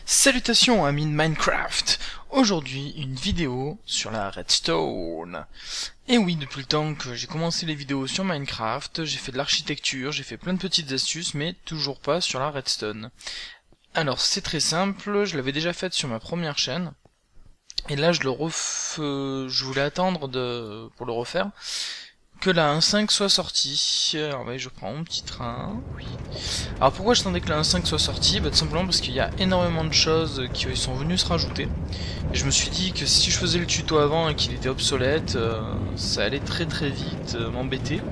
Salutations amis de Minecraft. Aujourd'hui une vidéo sur la redstone. Et oui, depuis le temps que j'ai commencé les vidéos sur Minecraft, j'ai fait de l'architecture, j'ai fait plein de petites astuces, mais toujours pas sur la redstone. Alors c'est très simple, je l'avais déjà faite sur ma première chaîne, et là je voulais attendre pour le refaire, que la 1.5 soit sortie. Alors oui, je prends mon petit train, oui. Alors pourquoi j'attendais que la 1.5 soit sortie? Tout simplement parce qu'il y a énormément de choses qui sont venues se rajouter. Et je me suis dit que si je faisais le tuto avant et qu'il était obsolète, ça allait très très vite m'embêter.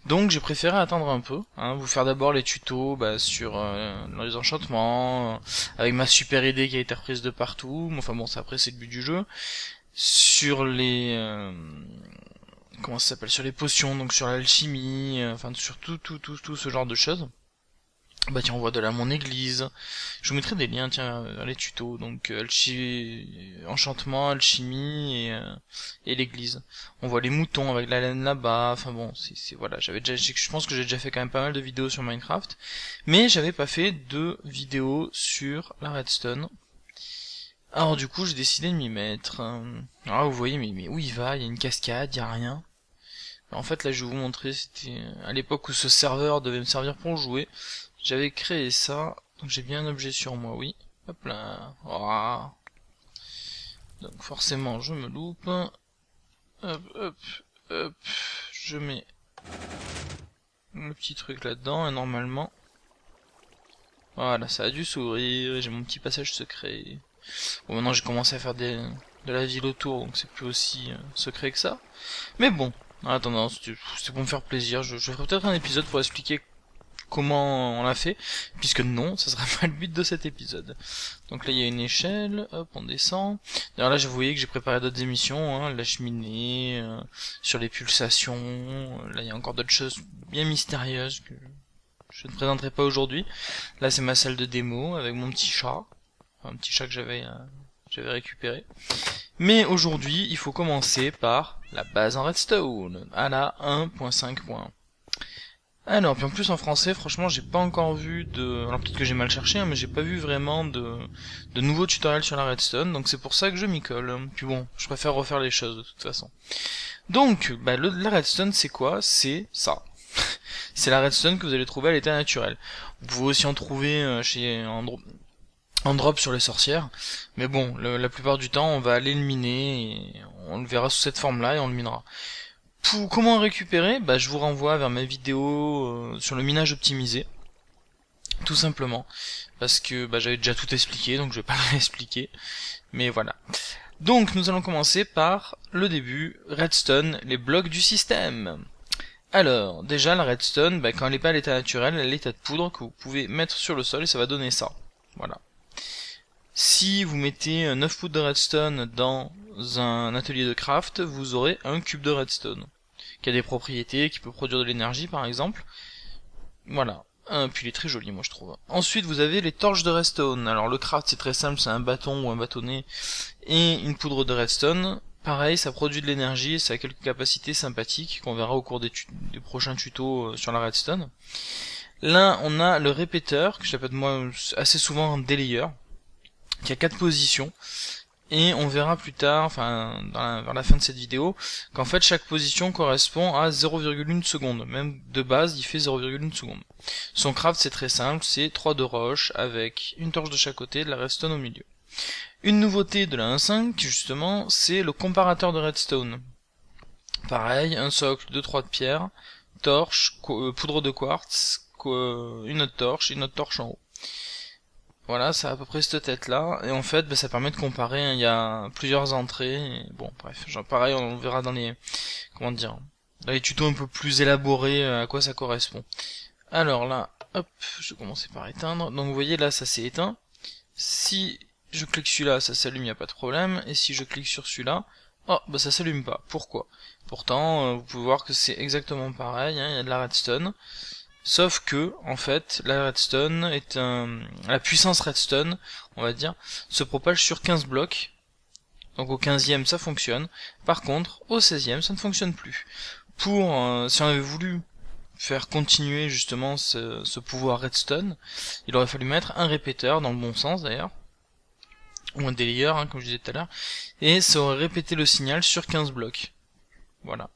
Donc j'ai préféré attendre un peu, vous faire d'abord les tutos sur les enchantements, avec ma super idée qui a été reprise de partout. Enfin bon, ça après c'est le but du jeu. Sur les... comment ça s'appelle, sur les potions, donc sur l'alchimie, enfin sur tout ce genre de choses. Bah tiens, on voit de là mon église. Je vous mettrai des liens, tiens, vers les tutos. Donc enchantement, alchimie et l'église. On voit les moutons avec la laine là-bas. Enfin bon, voilà. Je pense que j'ai déjà fait quand même pas mal de vidéos sur Minecraft, mais j'avais pas fait de vidéos sur la redstone. Alors du coup, j'ai décidé de m'y mettre. Alors vous voyez, mais où il va? Il y a une cascade, il y a rien. En fait, là, je vais vous montrer. C'était à l'époque où ce serveur devait me servir pour jouer. J'avais créé ça, donc j'ai bien un objet sur moi, oui. Hop là. Oh. Donc forcément, je me loupe. Hop. Je mets le petit truc là-dedans, et normalement... Voilà, ça a dû s'ouvrir, et j'ai mon petit passage secret. Bon, maintenant j'ai commencé à faire de la ville autour, donc c'est plus aussi secret que ça. Mais bon, en attendant, c'est pour me faire plaisir. Je ferai peut-être un épisode pour expliquer comment on l'a fait, puisque non, ça sera pas le but de cet épisode. Donc là il y a une échelle, hop, on descend. D'ailleurs là vous voyez que j'ai préparé d'autres émissions, la cheminée, sur les pulsations, là il y a encore d'autres choses bien mystérieuses que je ne présenterai pas aujourd'hui. Là c'est ma salle de démo avec mon petit chat, un petit chat que j'avais récupéré. Mais aujourd'hui il faut commencer par la base en redstone, à la 1.5. Alors, puis en plus en français, franchement, j'ai pas encore vu de... Alors peut-être que j'ai mal cherché, mais j'ai pas vu vraiment de nouveaux tutoriels sur la redstone, donc c'est pour ça que je m'y colle. Puis bon, je préfère refaire les choses de toute façon. Donc, la redstone, c'est quoi? C'est ça. C'est la redstone que vous allez trouver à l'état naturel. Vous pouvez aussi en trouver en drop sur les sorcières, mais bon, la plupart du temps, on va aller le miner, et on le verra sous cette forme-là, et on le minera. Comment récupérer? Je vous renvoie vers ma vidéo sur le minage optimisé, tout simplement, parce que j'avais déjà tout expliqué, donc je vais pas le réexpliquer, mais voilà. Donc nous allons commencer par le début, redstone, les blocs du système. Alors, déjà la redstone, quand elle n'est pas à l'état naturel, elle est à l'état de poudre que vous pouvez mettre sur le sol et ça va donner ça. Voilà. Si vous mettez 9 poudres de redstone dans un atelier de craft, vous aurez un cube de redstone qui a des propriétés, qui peut produire de l'énergie par exemple. Voilà. Puis il est très joli moi je trouve. Ensuite vous avez les torches de redstone. Alors le craft c'est très simple, c'est un bâton ou un bâtonnet et une poudre de redstone. Pareil, ça produit de l'énergie et ça a quelques capacités sympathiques qu'on verra au cours des prochains tutos sur la redstone. Là on a le répéteur, que j'appelle moi assez souvent un délayeur, qui a 4 positions. Et on verra plus tard, vers la fin de cette vidéo, qu'en fait chaque position correspond à 0,1 seconde. Même de base, il fait 0,1 seconde. Son craft c'est très simple, c'est 3 de roche avec une torche de chaque côté, de la redstone au milieu. Une nouveauté de la 1.5, justement, c'est le comparateur de redstone. Pareil, un socle, 2-3 de pierre, torche, poudre de quartz, une autre torche en haut. Voilà, ça a à peu près cette tête-là, et en fait, ça permet de comparer, il y a plusieurs entrées, et bon, bref, pareil, on verra dans les, dans les tutos un peu plus élaborés, à quoi ça correspond. Alors là, hop, je vais commencer par éteindre, donc vous voyez là, ça s'est éteint. Si je clique celui-là, ça s'allume, il n'y a pas de problème, et si je clique sur celui-là, oh, ça s'allume pas, pourquoi? Pourtant, vous pouvez voir que c'est exactement pareil, il y a de la redstone. Sauf que, en fait, la redstone la puissance redstone, on va dire, se propage sur 15 blocs. Donc au 15e ça fonctionne. Par contre, au 16e ça ne fonctionne plus. Si on avait voulu faire continuer justement ce pouvoir redstone, il aurait fallu mettre un répéteur, dans le bon sens d'ailleurs, ou un delayer, hein, comme je disais tout à l'heure, et ça aurait répété le signal sur 15 blocs. Voilà.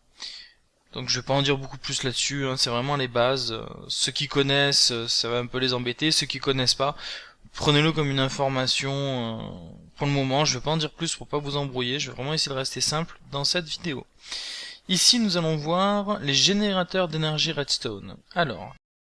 Donc je vais pas en dire beaucoup plus là-dessus, hein, c'est vraiment les bases. Ceux qui connaissent, ça va un peu les embêter. Ceux qui connaissent pas, prenez-le comme une information. Pour le moment, je vais pas en dire plus pour pas vous embrouiller. Je vais vraiment essayer de rester simple dans cette vidéo. Ici, nous allons voir les générateurs d'énergie Redstone. Alors,